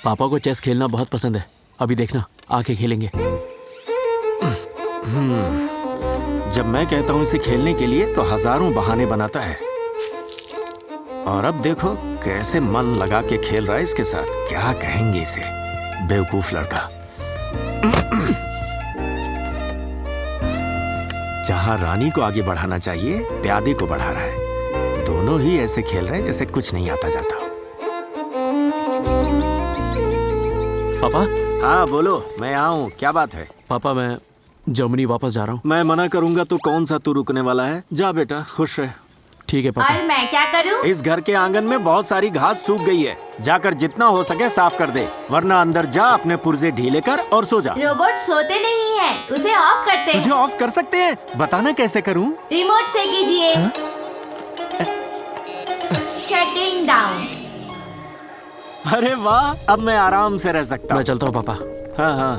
पापा को चेस खेलना बहुत पसंद है। अभी देखना, आके खेलेंगे। जब मैं कहता हूँ इसे खेलने के लिए तो हजारों बहाने बनाता है। और अब देखो कैसे मन लगा के खेल रहा है इसके साथ। क्या कहेंगे इसे, बेवकूफ लड़का। जहाँ रानी को आगे बढ़ाना चाहिए, प्यादे को बढ़ा रहा है। दोनों ही ऐसे खेल रहे हैं जैसे कुछ नहीं आता जाता। पापा। हाँ बोलो, मैं आऊँ। क्या बात है? पापा मैं जर्मनी वापस जा रहा हूँ। मैं मना करूंगा तो कौन सा तू रुकने वाला है? जा बेटा, खुश रह। ठीक है पापा। और मैं क्या करूँ? इस घर के आंगन में बहुत सारी घास सूख गई है, जाकर जितना हो सके साफ कर दे, वरना अंदर जा, अपने पुर्जे ढीले कर और सो जा। रोबोट सोते नहीं है, उसे ऑफ करते तुझे हैं। ऑफ कर सकते हैं? बताना कैसे करूं? रिमोट से कीजिए। Shutting down. अरे वाह, अब मैं आराम से रह सकता मैं हूँ। चलता हूँ पापा। हाँ हाँ,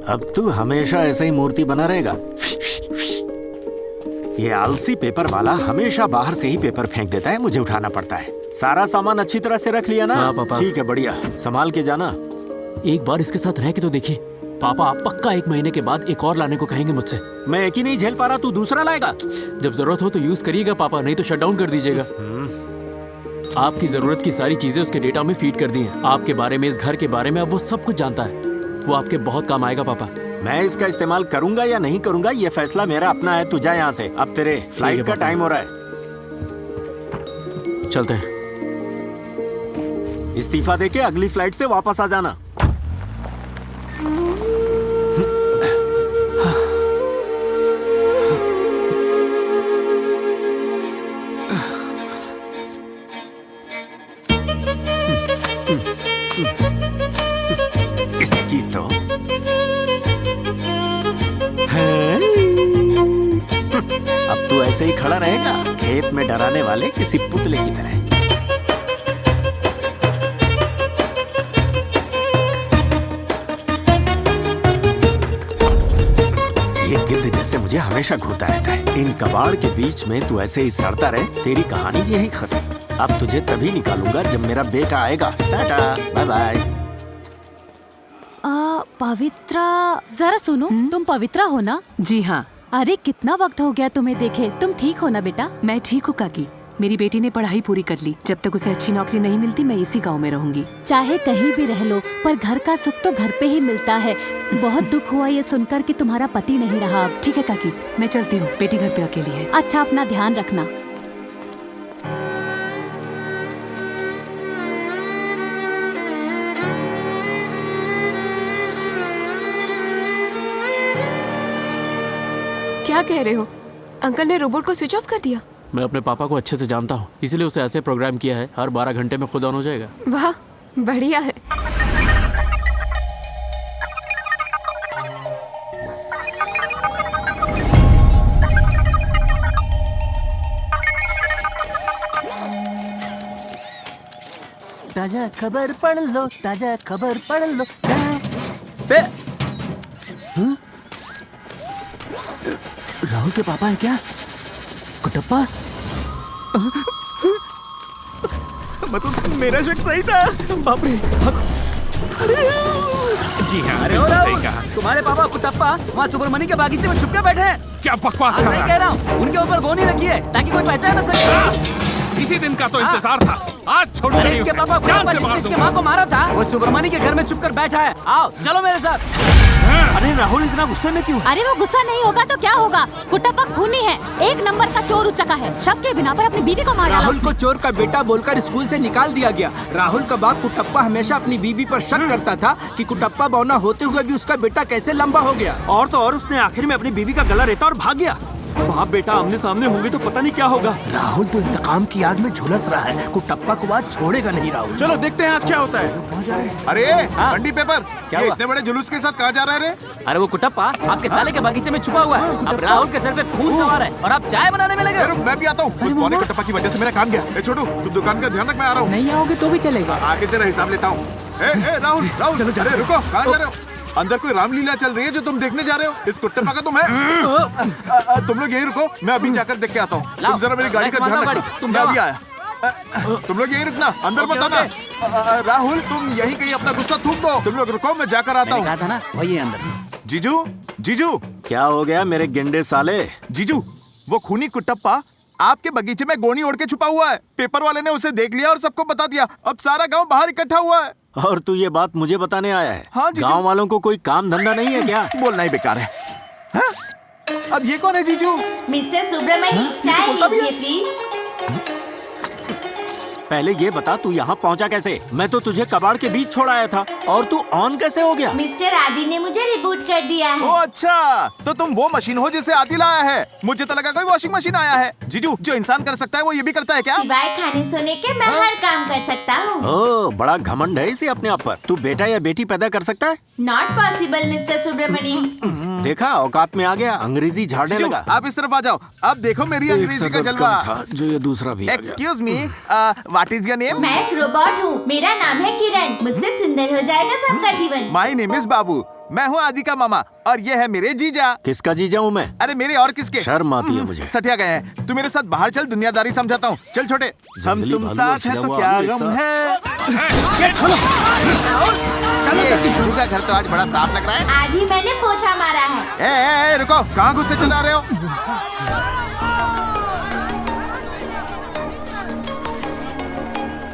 अब तू हमेशा ऐसे ही मूर्ति बना रहेगा। ये आलसी पेपर वाला हमेशा बाहर से ही पेपर फेंक देता है, मुझे उठाना पड़ता है। सारा सामान अच्छी तरह से रख लिया ना? हाँ पापा। ठीक है, बढ़िया। संभाल के जाना। एक बार इसके साथ रह के तो देखिए पापा, आप पक्का 1 महीने के बाद एक और लाने को कहेंगे मुझसे। मैं एक ही नहीं झेल पा रहा, तू दूसरा लाएगा? जब जरूरत हो तो यूज करिएगा पापा, नहीं तो शट डाउन कर दीजिएगा। आपकी जरूरत की सारी चीजें उसके डेटा में फीड कर दी हैं। आपके बारे में, इस घर के बारे में अब वो सब कुछ जानता है। वो आपके बहुत काम आएगा पापा। मैं इसका इस्तेमाल करूंगा या नहीं करूंगा ये फैसला मेरा अपना है। तू जा यहाँ से, अब तेरे फ्लाइट का टाइम हो रहा है। चलते हैं। इस्तीफा देके अगली फ्लाइट से वापस आ जाना। इसकी तो अब तू ऐसे ही खड़ा रहेगा, खेत में डराने वाले किसी पुतले की तरह। ये गिद्ध जैसे मुझे हमेशा घूरता रहता है। इन कबाड़ के बीच में तू ऐसे ही सड़ता रहे, तेरी कहानी यहीं खत्म। अब तुझे तभी निकालूंगा जब मेरा बेटा आएगा। Tata, bye bye. पवित्रा, जरा सुनो। तुम पवित्रा हो ना? जी हाँ। अरे कितना वक्त हो गया तुम्हें देखे। तुम ठीक हो ना बेटा? मैं ठीक हूँ काकी। मेरी बेटी ने पढ़ाई पूरी कर ली। जब तक उसे अच्छी नौकरी नहीं मिलती मैं इसी गांव में रहूंगी। चाहे कहीं भी रह लो, पर घर का सुख तो घर पे ही मिलता है। बहुत दुख हुआ ये सुनकर कि तुम्हारा पति नहीं रहा अब। ठीक है काकी, मैं चलती हूँ, बेटी घर पे अकेली है। अच्छा, अपना ध्यान रखना। क्या कह रहे हो? अंकल ने रोबोट को स्विच ऑफ कर दिया? मैं अपने पापा को अच्छे से जानता हूँ, इसलिए उसे ऐसे प्रोग्राम किया है हर 12 घंटे में खुद ऑन हो जाएगा। वाह, बढ़िया है। ताजा खबर पढ़ लो, ताजा खबर पढ़ लो। राहुल के पापा है क्या? कुटप्पा? मतलब मेरा शक सही था। बाप रे। जी हाँ, अरे बिल्कुल राहुल, सही कहा। तुम्हारे पापा कुटप्पा वहाँ सुब्रमण्य के बागीचे में छुप के बैठे हैं। क्या बकवास कर मैं रहा कह है? रहा हूँ उनके ऊपर गोनी रखी है ताकि कोई पहचान न सके। इसी दिन का तो इंतजार था। आज छोड़ूंगा अरे नहीं इसके उसे। पापा जान कुटप्पा से मार जिसने इसकी दूंगा। माँ को मारा था, वो सुब्रमण्य के घर में छुप कर बैठा है। आओ चलो मेरे साथ। अरे राहुल इतना गुस्से में क्यों? अरे वो गुस्सा नहीं होगा तो क्या होगा? कुटप्पा खूनी है, 1 नंबर का चोर उचका है। शक के बिना पर अपनी बीवी को मार डाला राहुल उसने। को चोर का बेटा बोलकर स्कूल से निकाल दिया गया। राहुल का बाप कुटप्पा हमेशा अपनी बीवी पर शक करता था कि कुटप्पा बौना होते हुए भी उसका बेटा कैसे लंबा हो गया। और तो और उसने आखिर में अपनी बीवी का गला रेता और भाग गया। बाप बेटा आमने सामने होंगे तो पता नहीं क्या होगा। राहुल तो इंतकाम की आग में झुलस रहा है। कुटप्पा को आज छोड़ेगा नहीं राहुल। चलो देखते हैं आज क्या होता है। अरे बंडी पेपर, क्या ये हुआ? इतने बड़े जुलूस के साथ कहाँ जा रहा है रे? अरे वो कुटप्पा आपके साले के बागीचे में छुपा हुआ है। अब राहुल के सर पे खून सवार है और आप चाय बनाने में लगे। रुक, मैं भी आता हूँ। उस पौने कटप्पा की वजह से मेरा काम गया। ए छोटू, तू दुकान का ध्यान रख, मैं आ रहा हूँ। नहीं आओगे तो भी चलेगा। आगे तेरा हिसाब लेता हूँ। ए राहुल, राहुल, अरे रुको, कहाँ जा रहे हो? अंदर कोई रामलीला चल रही है जो तुम देखने जा रहे हो? इस कुट्टप्पा का तुम है। तुम लोग यहीं रुको, मैं अभी जाकर देख के आता हूँ। तुम जरा मेरी गाड़ी का ध्यान रखना। मैं अभी आया। तुम लोग यहीं रुकना, अंदर मत आना। राहुल तुम यहीं कहीं अपना गुस्सा थूक दो। तुम लोग रुको, मैं जाकर आता हूँ। कहा था ना वही है अंदर। जीजू जीजू क्या हो गया मेरे गिंडे साले? जीजू, वो खूनी कुटप्पा आपके बगीचे में गोनी ओढ़ के छुपा हुआ है। पेपर वाले ने उसे देख लिया और सबको बता दिया। अब सारा गांव बाहर इकट्ठा हुआ है। और तू ये बात मुझे बताने आया है? हाँ जीजू। गांव वालों को कोई काम धंधा नहीं है क्या? बोलना ही बेकार है। हाँ? अब ये कौन है जीजू? मिस्टर सुब्रमणी, चाय बोलता भी है। लीजिए प्लीज। पहले ये बता तू यहाँ पहुँचा कैसे? मैं तो तुझे कबाड़ के बीच छोड़ आया था और तू ऑन कैसे हो गया? मिस्टर आदि ने मुझे रिबूट कर दिया ओ है। अच्छा, तो तुम वो मशीन हो जिसे आदि लाया है। मुझे तो लगा कोई वॉशिंग मशीन आया है। जीजू, जो इंसान कर सकता है वो ये भी करता है क्या? सिवाय खाने सोने के मैं हर काम कर सकता हूँ। ओ, बड़ा घमंड है इसे अपने आप पर। तू बेटा या बेटी पैदा कर सकता है? Not possible mister Subramani. देखा, औकात में आ गया, अंग्रेजी झाड़ने जीजू, लगा। आप इस तरफ आ जाओ। अब देखो मेरी अंग्रेजी का जलवा। था जो ये दूसरा भी आ गया। Excuse me, what is your name? मैं एक रोबोट हूँ। मेरा नाम है किरण। मुझसे सुंदर हो जाएगा सबका जीवन। माय नेम इज बाबू। मैं हूँ आदि का मामा और ये है मेरे जीजा। किसका जीजा हूँ मैं? अरे मेरे और किसके? शर्म आती है मुझे। सटिया गए हैं। तू मेरे साथ बाहर चल, दुनियादारी समझाता हूँ। चल छोटे, हम जंगली तुम भालू साथ और हैं तो छिला क्या हुआ आदमी गम एक है। ये जीजू का घर तो आज बड़ा साफ लग रहा है। आज ही मैंने पोछा मारा है। ए, रुको, कहाँ गुस्से चला रहे हो?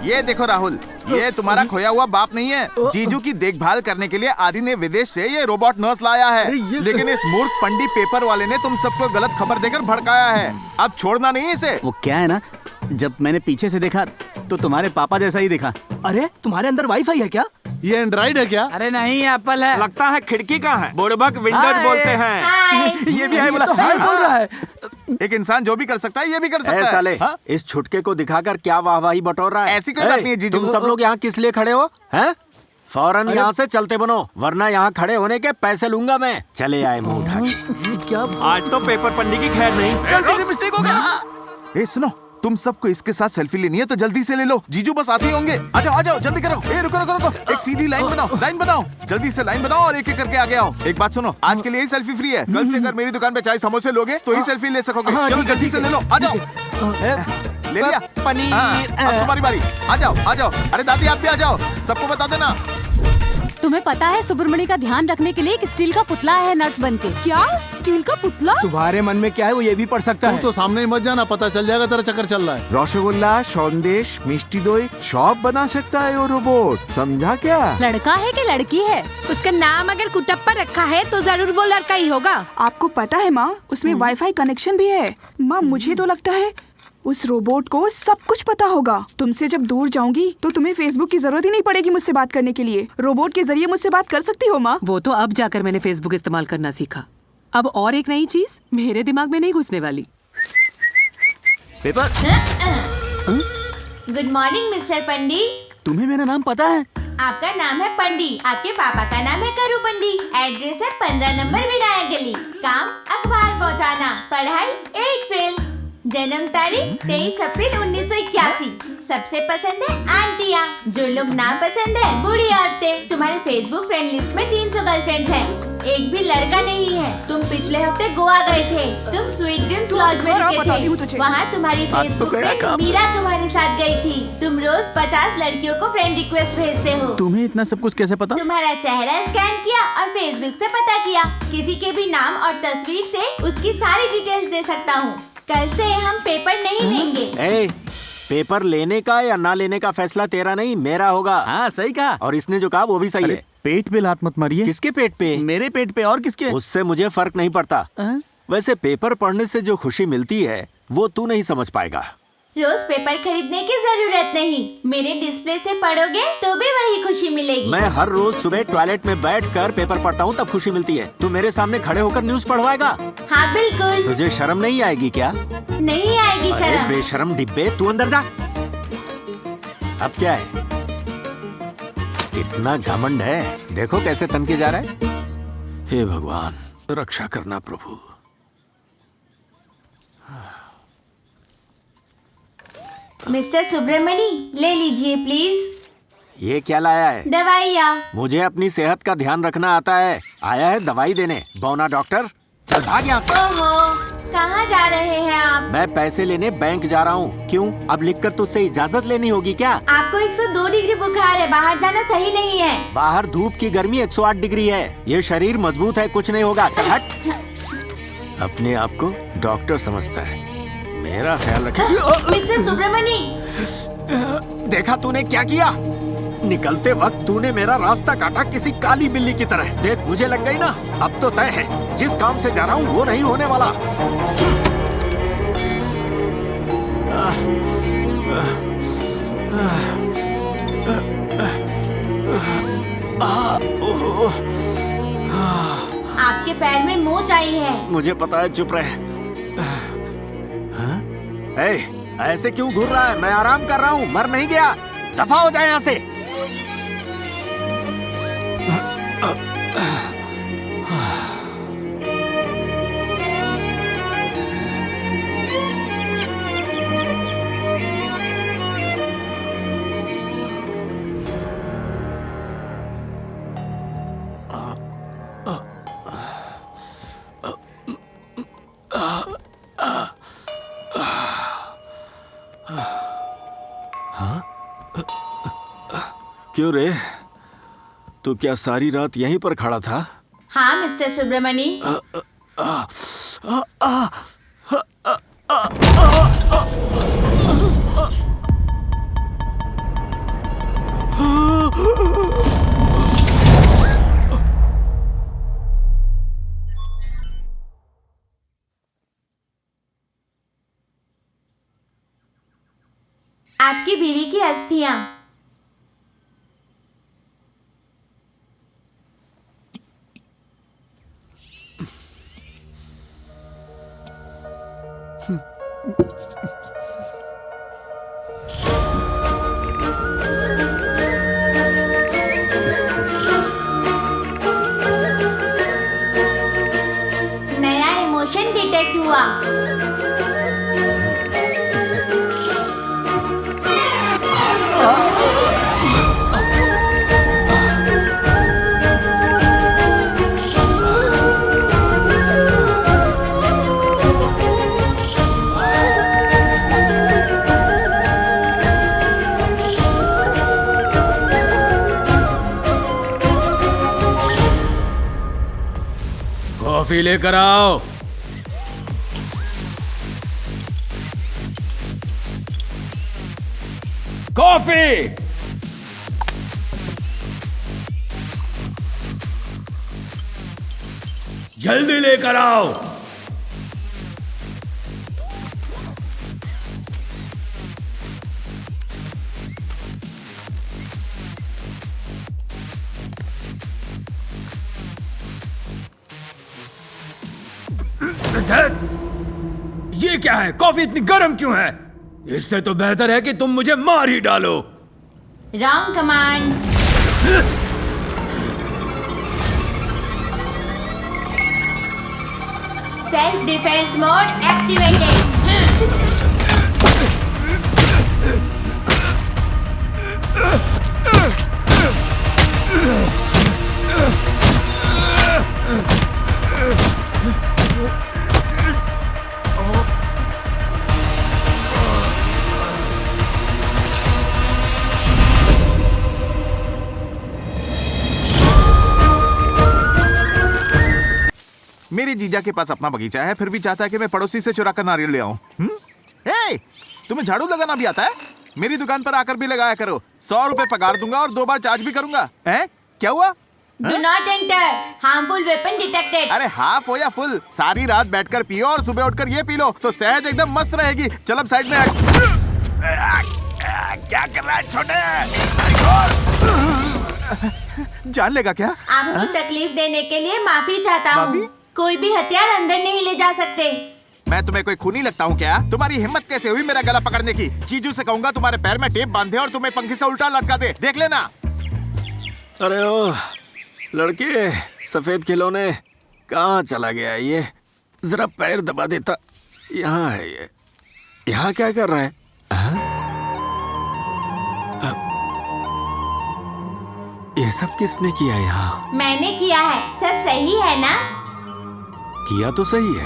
ये देखो राहुल, ये तुम्हारा खोया हुआ बाप नहीं है। जीजू की देखभाल करने के लिए आदि ने विदेश से ये रोबोट नर्स लाया है। लेकिन इस मूर्ख पंडी पेपर वाले ने तुम सबको गलत खबर देकर भड़काया है। अब छोड़ना नहीं इसे। वो क्या है ना, जब मैंने पीछे से देखा तो तुम्हारे पापा जैसा ही दिखा। अरे तुम्हारे अंदर वाईफाई है क्या? ये एंड्रॉइड है क्या? अरे नहीं, एप्पल है। लगता है खिड़की का है। बुड़बक विंडोज बोलते हैं। हाय। ये भी है बोला। हाय बोल रहा है। एक इंसान जो भी कर सकता है ये भी कर ए सकता साले, है। हाँ? इस छुटके को दिखाकर क्या वाहवाही बटोर रहा है? ऐसी कोई बात नहीं है जीजू। तुम सब लोग यहाँ किस लिए खड़े हो? हैं? फौरन यहाँ से चलते बनो, वरना यहाँ खड़े होने के पैसे लूंगा मैं। चले आए मुंह उठा के। क्या? आज तो पेपर पंडी की खैर नहीं। गलती से मिस्टेक हो गया। ए सुनो, तुम सबको इसके साथ सेल्फी लेनी है तो जल्दी से ले लो। जीजू बस आते ही होंगे। आ जाओ जल्दी करो। ए रुको रुको रुको, एक सीधी लाइन बनाओ जल्दी से लाइन बनाओ और एक एक करके आगे आओ। एक बात सुनो, आज के लिए ही सेल्फी फ्री है। कल से अगर मेरी दुकान पे चाय समोसे लोगे तो ही सेल्फी ले सकोगे। चलो जल्दी से ले लो, आ जाओ। ले लिया पनीर। हाँ, अब तुम्हारी बारी। आ जाओ। अरे दादी आप भी आ जाओ, सबको बता देना। तुम्हें पता है सुब्रमणी का ध्यान रखने के लिए एक स्टील का पुतला है नर्स बनके। क्या? स्टील का पुतला? तुम्हारे मन में क्या है वो ये भी पढ़ सकता है। तो सामने ही मत जाना, पता चल जाएगा तेरा चक्कर चल रहा है। रसगुल्ला, संदेश, मिष्टी दोई सब बना सकता है वो रोबोट, समझा क्या? लड़का है कि लड़की है? उसका नाम अगर कुटप्पा रखा है तो जरूर वो लड़का ही होगा। आपको पता है माँ, उसमें वाईफाई कनेक्शन भी है। माँ मुझे तो लगता है उस रोबोट को सब कुछ पता होगा। तुमसे जब दूर जाऊंगी तो तुम्हें फेसबुक की जरूरत ही नहीं पड़ेगी मुझसे बात करने के लिए। रोबोट के जरिए मुझसे बात कर सकती हो माँ। वो तो अब जाकर मैंने फेसबुक इस्तेमाल करना सीखा। अब और एक नई चीज मेरे दिमाग में नहीं घुसने वाली। पेपर। गुड मॉर्निंग मिस्टर पंडी। तुम्हें मेरा नाम पता है? आपका नाम है पंडी, आपके पापा का नाम है करू पंडी। एड्रेस है 15 नंबर विनायक गली। काम अखबार पहुंचाना, पढ़ाई 8 फेल। जन्म तारीख 23 अप्रैल 1981। सबसे पसंद है आंटियाँ, जो लोग ना पसंद है बूढ़ी औरतें। तुम्हारे फेसबुक फ्रेंड लिस्ट में 300 गर्लफ्रेंड्स हैं, एक भी लड़का नहीं है। तुम पिछले हफ्ते गोवा गए थे। तुम स्वीट ड्रीम्स लॉज में रुके थे। वहाँ तुम्हारी फेसबुक फ्रेंड मीरा तुम्हारे साथ गई थी। तुम रोज 50 लड़कियों को फ्रेंड रिक्वेस्ट भेजते हो। तुम्हें इतना सब कुछ कैसे पता? तुम्हारा चेहरा स्कैन किया और फेसबुक से पता किया। किसी के भी नाम और तस्वीर से उसकी सारी डिटेल्स दे सकता हूँ। कल से हम पेपर नहीं लेंगे। ए, पेपर लेने का या ना लेने का फैसला तेरा नहीं मेरा होगा। हाँ सही कहा। और इसने जो कहा वो भी सही है। पेट पे लात मत मारिए। किसके पेट पे? मेरे पेट पे। और किसके? उससे मुझे फर्क नहीं पड़ता। वैसे पेपर पढ़ने से जो खुशी मिलती है वो तू नहीं समझ पाएगा। रोज पेपर खरीदने की जरूरत नहीं, मेरे डिस्प्ले से पढ़ोगे तो भी वही खुशी मिलेगी। मैं हर रोज सुबह टॉयलेट में बैठकर पेपर पढ़ता हूँ, तब खुशी मिलती है। तू मेरे सामने खड़े होकर न्यूज पढ़वाएगा? हाँ बिल्कुल। तुझे शर्म नहीं आएगी क्या? नहीं आएगी अरे शर्म। बेशरम डिब्बे, तू अंदर जा। अब क्या है? इतना घमंड है, देखो कैसे तनके जा रहा है। हे भगवान, रक्षा करना प्रभु। मिस्टर सुब्रमणी, ले लीजिए प्लीज। ये क्या लाया है? दवाइयाँ। मुझे अपनी सेहत का ध्यान रखना आता है। आया है दवाई देने। बौना डॉक्टर, चल भाग यहाँ से। ओहो, कहाँ जा रहे हैं आप? मैं पैसे लेने बैंक जा रहा हूँ। क्यों? अब लिखकर तुझसे इजाजत लेनी होगी क्या? आपको 102 डिग्री बुखार है, बाहर जाना सही नहीं है। बाहर धूप की गर्मी 108 डिग्री है। ये शरीर मजबूत है, कुछ नहीं होगा। चल हट। अपने आप को डॉक्टर समझता है। मेरा ख्याल रखे। मिस्टर सुब्रमणी, देखा तूने क्या किया? निकलते वक्त तूने मेरा रास्ता काटा किसी काली बिल्ली की तरह। देख, मुझे लग गई ना, अब तो तय है। जिस काम से जा रहा हूँ वो नहीं होने वाला। आपके पैर में मोच आई है। मुझे पता है, चुप रहे। ए, ऐसे क्यों घूर रहा है? मैं आराम कर रहा हूँ, मर नहीं गया। दफा हो जाए यहाँ से। क्यों रे? तू क्या सारी रात यहीं पर खड़ा था? हाँ मिस्टर सुब्रमणी। आपकी बीवी की अस्थियां। नया इमोशन डिटेक्ट हुआ। कॉफी लेकर आओ। कॉफी। जल्दी लेकर आओ। ये क्या है? कॉफी इतनी गर्म क्यों है? इससे तो बेहतर है कि तुम मुझे मार ही डालो। Wrong command. Self defence mode activated. मेरे जीजा के पास अपना बगीचा है, फिर भी चाहता है कि मैं पड़ोसी से चुरा कर नारियल ले आऊं। हे, तुम्हें झाड़ू लगाना भी आता है? मेरी दुकान पर आकर भी लगाया करो। 100 रुपए पगार दूंगा और 2 बार चार्ज भी करूंगा। हैं? क्या हुआ? Do not enter. Harmful weapon detected. अरे हाफ हो या फुल, सारी रात बैठकर पियो और सुबह उठकर ये पी लो तो सेहत एकदम मस्त रहेगी। चल अब साइड में हट। क्या कर रहा है छोटे? जान लेगा क्या? आपको तकलीफ देने के लिए माफी चाहता हूँ। कोई भी हथियार अंदर नहीं ले जा सकते। मैं तुम्हें कोई खूनी लगता हूँ क्या? तुम्हारी हिम्मत कैसे हुई मेरा गला पकड़ने की? जीजू से कहूंगा तुम्हारे पैर में टेप बांधे और तुम्हें पंखी से उल्टा लटका दे। देख लेना। अरे ओ लड़के, सफेद खिलौने कहाँ चला गया ये? जरा पैर दबा देता। यहाँ है ये। यहाँ क्या कर रहा है? ये सब किसने किया यहाँ? मैंने किया है। सब सही है ना? किया तो सही है,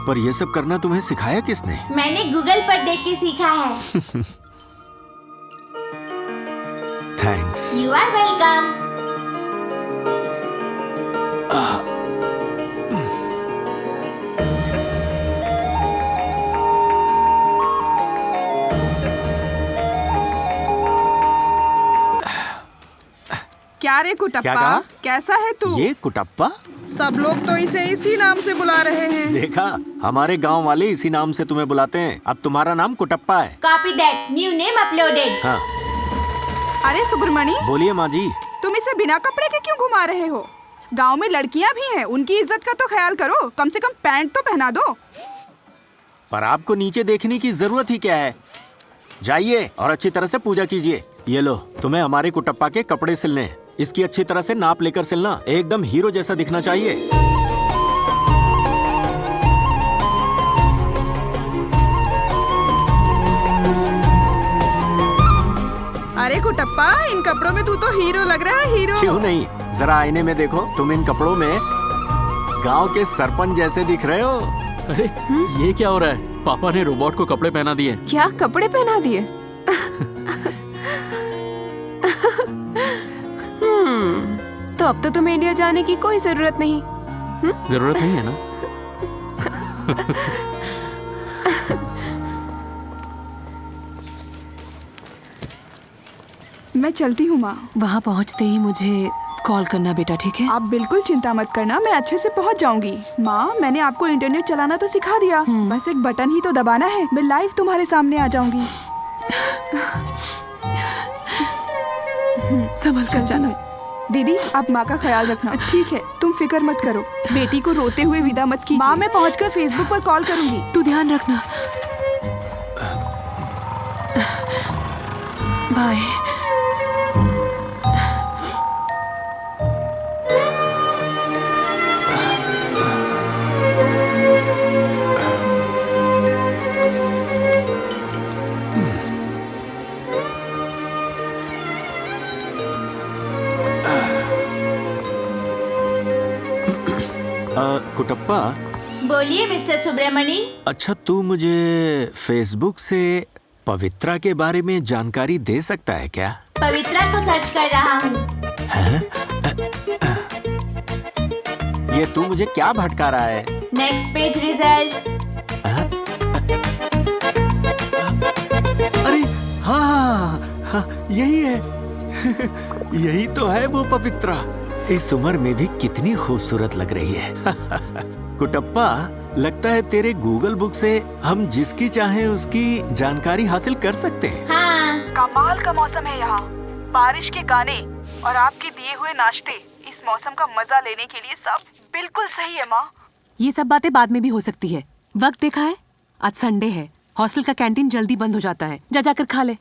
पर ये सब करना तुम्हें सिखाया किसने? मैंने गूगल पर देख के सीखा है। थैंक्स। You are welcome. क्या रे कुटप्पा? क्या कहा? कैसा है तू? ये कुटप्पा? सब लोग तो इसे इसी नाम से बुला रहे हैं। देखा, हमारे गांव वाले इसी नाम से तुम्हें बुलाते हैं। अब तुम्हारा नाम कुटप्पा है। Copy that, new name uploaded. हाँ। अरे सुब्रमणि, बोलिए माँ जी। तुम इसे बिना कपड़े के क्यों घुमा रहे हो? गांव में लड़कियां भी हैं, उनकी इज्जत का तो ख्याल करो। कम से कम पैंट तो पहना दो। पर आपको नीचे देखने की जरूरत ही क्या है? जाइए और अच्छी तरह से पूजा कीजिए। ये लो, तुम्हें हमारे कुटप्पा के कपड़े सिलने हैं। इसकी अच्छी तरह से नाप लेकर सिलना, एकदम हीरो जैसा दिखना चाहिए। अरे कुटप्पा, इन कपड़ों में तू तो हीरो लग रहा है, हीरो। क्यों नहीं, जरा आईने में देखो। तुम इन कपड़ों में गांव के सरपंच जैसे दिख रहे हो। अरे ये क्या हो रहा है? पापा ने रोबोट को कपड़े पहना दिए। क्या कपड़े पहना दिए? तो अब तो तुम्हें इंडिया जाने की कोई जरूरत नहीं। जरूरत नहीं है ना? मैं चलती हूँ माँ। वहाँ पहुँचते ही मुझे कॉल करना बेटा, ठीक है? आप बिल्कुल चिंता मत करना, मैं अच्छे से पहुँच जाऊंगी। माँ, मैंने आपको इंटरनेट चलाना तो सिखा दिया, बस एक बटन ही तो दबाना है। मैं लाइव तुम्हारे सामने आ जाऊंगी। संभल कर जाना। दीदी, आप माँ का ख्याल रखना। ठीक है, तुम फिक्र मत करो। बेटी को रोते हुए विदा मत कीजिए। माँ, मैं पहुँचकर फेसबुक पर कॉल करूंगी। तू ध्यान रखना। बाय। कुटप्पा। बोलिए मिस्टर सुब्रमणि। अच्छा, तू मुझे फेसबुक से पवित्रा के बारे में जानकारी दे सकता है क्या? पवित्रा को सर्च कर रहा हूँ। ये तू मुझे क्या भटका रहा है? Next page results. अरे हाँ, हाँ, यही है। यही तो है वो पवित्रा। इस उम्र में भी कितनी खूबसूरत लग रही है। कुटप्पा, लगता है तेरे गूगल बुक से हम जिसकी चाहें उसकी जानकारी हासिल कर सकते हैं। हाँ। कमाल का मौसम है यहाँ। बारिश के गाने और आपके दिए हुए नाश्ते, इस मौसम का मजा लेने के लिए सब बिल्कुल सही है माँ। ये सब बातें बाद में भी हो सकती है। वक्त देखा है? आज संडे है, हॉस्टल का कैंटीन जल्दी बंद हो जाता है। जा जाकर खा ले।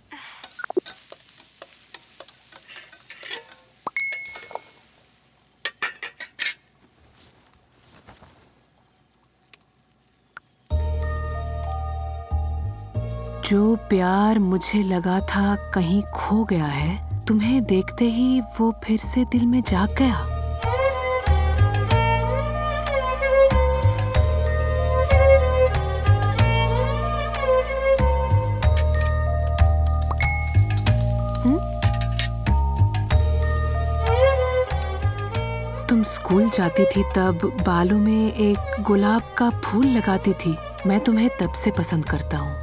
जो प्यार मुझे लगा था कहीं खो गया है, तुम्हें देखते ही वो फिर से दिल में जाग गया। तुम स्कूल जाती थी तब बालों में एक गुलाब का फूल लगाती थी। मैं तुम्हें तब से पसंद करता हूँ।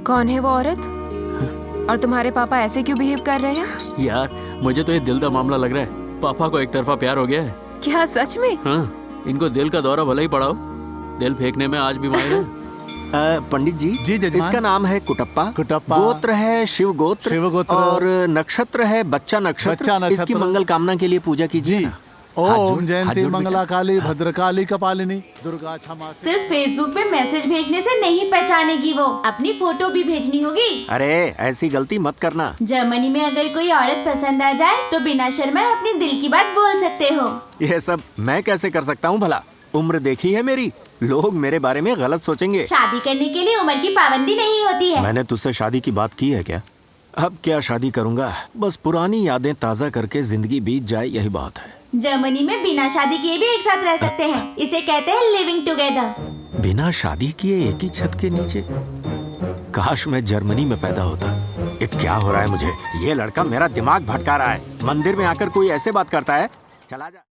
कौन है वो औरत? और तुम्हारे पापा ऐसे क्यों बिहेव कर रहे हैं? यार, मुझे तो ये दिल का मामला लग रहा है। पापा को एक तरफा प्यार हो गया है। क्या सच में? हाँ, इनको दिल का दौरा भले ही पड़ा हो, दिल फेंकने में आज भी माहिर है। पंडित जी, इसका नाम है कुटप्पा। कुटप्पा। गोत्र है शिव गोत्र, और नक्षत्र है बच्चा नक्षत्र। इसकी मंगल कामना के लिए पूजा कीजिए। ओम जयंती मंगला काली भद्रकाली कपालिनी दुर्गा क्षमा। सिर्फ फेसबुक पे मैसेज भेजने से नहीं पहचानेगी वो, अपनी फोटो भी भेजनी होगी। अरे ऐसी गलती मत करना। जर्मनी में अगर कोई औरत पसंद आ जाए तो बिना शर्माए अपने दिल की बात बोल सकते हो। ये सब मैं कैसे कर सकता हूँ भला? उम्र देखी है मेरी, लोग मेरे बारे में गलत सोचेंगे। शादी करने के लिए उम्र की पाबंदी नहीं होती है। मैंने तुझसे शादी की बात की है क्या? अब क्या शादी करूंगा, बस पुरानी यादें ताजा करके जिंदगी बीत जाए, यही बात है। जर्मनी में बिना शादी किए भी एक साथ रह सकते हैं, इसे कहते हैं लिविंग टुगेदर। बिना शादी किए एक ही छत के नीचे? काश मैं जर्मनी में पैदा होता। ये क्या हो रहा है मुझे? ये लड़का मेरा दिमाग भटका रहा है। मंदिर में आकर कोई ऐसे बात करता है। चला जा।